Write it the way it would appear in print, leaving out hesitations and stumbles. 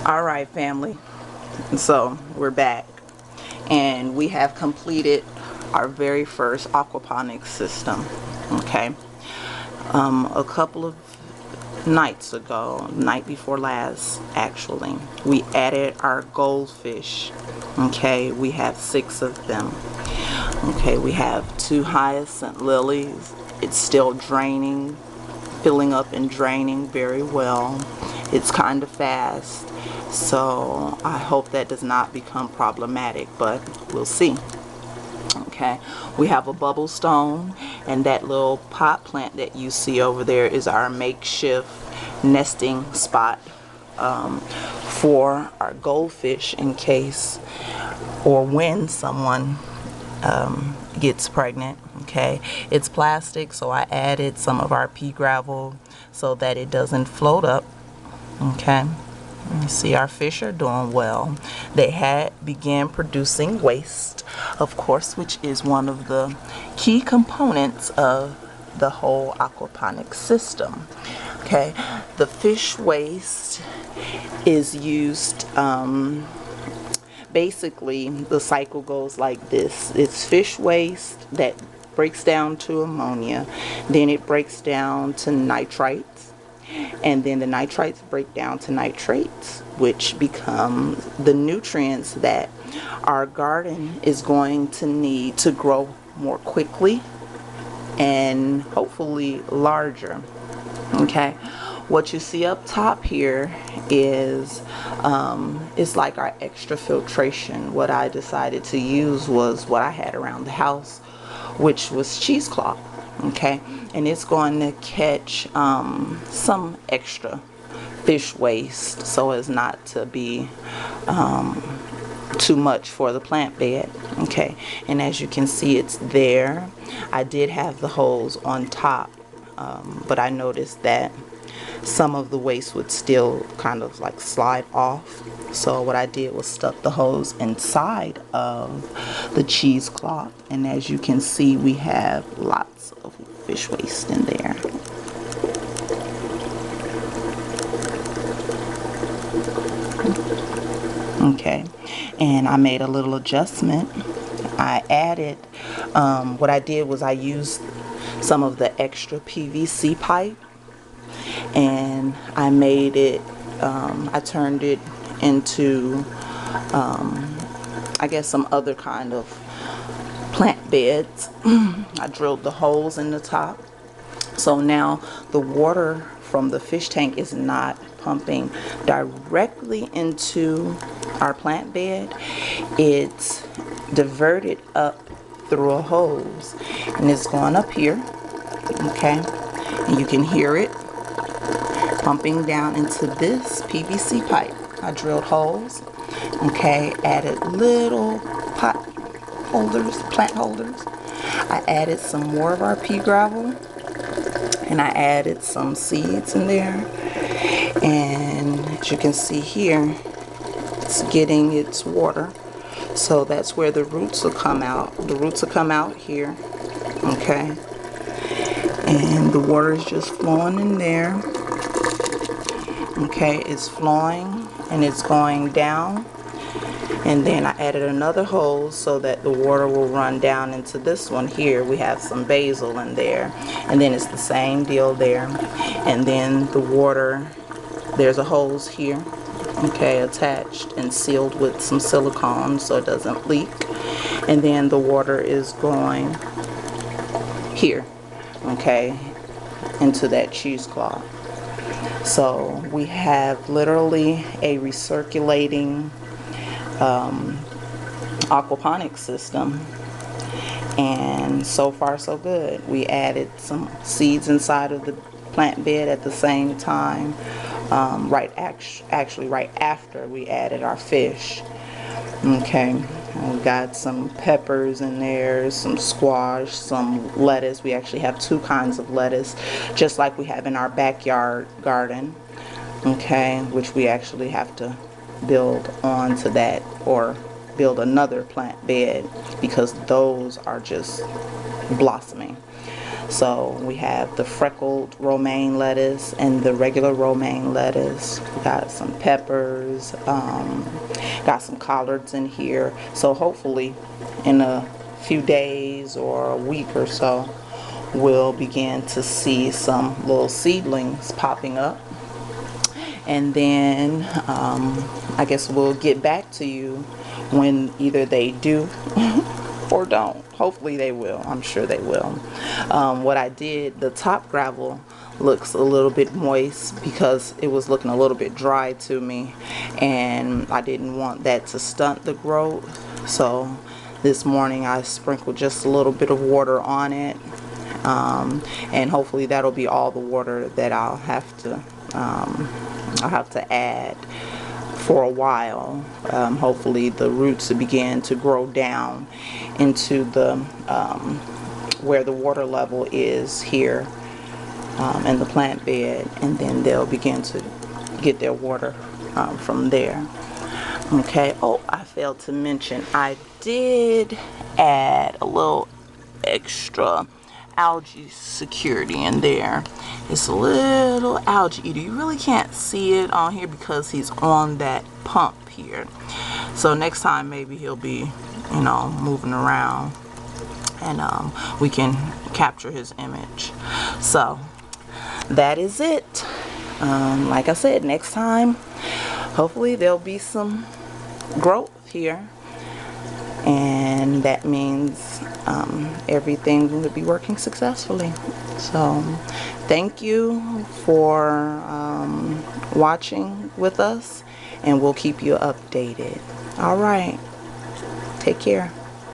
Alright, family, so we're back and we have completed our very first aquaponics system. Okay, a couple of nights ago, night before last actually, we added our goldfish. Okay, we have 6 of them. Okay, we have 2 hyacinth lilies. It's still draining, filling up and draining very well. It's kind of fast, so I hope that does not become problematic, but we'll see. Okay, we have a bubble stone, and that little pot plant that you see over there is our makeshift nesting spot for our goldfish in case or when someone gets pregnant. Okay, it's plastic, so I added some of our pea gravel so that it doesn't float up. Okay, you see our fish are doing well. They had began producing waste, of course, which is one of the key components of the whole aquaponics system. Okay, the fish waste is used, basically the cycle goes like this. It's fish waste that breaks down to ammonia, then it breaks down to nitrites, and then the nitrites break down to nitrates, which become the nutrients that our garden is going to need to grow more quickly and hopefully larger. Okay, what you see up top here is it's like our extra filtration. What I decided to use was what I had around the house, which was cheesecloth. Okay, and it's going to catch some extra fish waste so as not to be too much for the plant bed. Okay, and as you can see, it's there. I did have the hose on top, but I noticed that some of the waste would still kind of like slide off, so what I did was stuck the hose inside of the cheesecloth, and as you can see, we have lots of fish waste in there. Okay, and I made a little adjustment. I added, what I did was I used some of the extra PVC pipe, and I made it, I turned it into, I guess, some other kind of plant beds. I drilled the holes in the top, so now the water from the fish tank is not pumping directly into our plant bed. It's diverted up through a hose, and it's going up here. Okay, and you can hear it pumping down into this PVC pipe. I drilled holes, okay, added little pot holders, plant holders. I added some more of our pea gravel, and I added some seeds in there, and as you can see here, it's getting its water, so that's where the roots will come out. The roots will come out here, okay, and the water is just flowing in there. Okay, it's flowing and it's going down, and then I added another hose so that the water will run down into this one here. We have some basil in there, and then it's the same deal there, and then the water, there's a hose here, okay, attached and sealed with some silicone so it doesn't leak, and then the water is going here, okay, into that cheesecloth. So we have literally a recirculating aquaponics system, and so far so good. We added some seeds inside of the plant bed at the same time, actually right after we added our fish. Okay, we got some peppers in there, some squash, some lettuce. We actually have 2 kinds of lettuce, just like we have in our backyard garden, okay, which we actually have to build onto that or build another plant bed because those are just blossoming. So we have the freckled romaine lettuce and the regular romaine lettuce. We got some peppers, got some collards in here. So hopefully in a few days or a week or so, we'll begin to see some little seedlings popping up. And then I guess we'll get back to you when either they do or don't. Hopefully they will. I'm sure they will. What I did, the top gravel looks a little bit moist because it was looking a little bit dry to me, and I didn't want that to stunt the growth. So this morning I sprinkled just a little bit of water on it, and hopefully that'll be all the water that I'll have to add for a while. Hopefully the roots begin to grow down into the where the water level is here in the plant bed, and then they'll begin to get their water from there. Okay. Oh, I failed to mention I did add a little extra algae security in there. It's a little algae eater. You really can't see it on here because he's on that pump here. So next time maybe he'll be, you know, moving around, and we can capture his image. So that is it. Like I said, next time hopefully there'll be some growth here, and that means everything will be working successfully. So thank you for watching with us, and we'll keep you updated. All right, take care.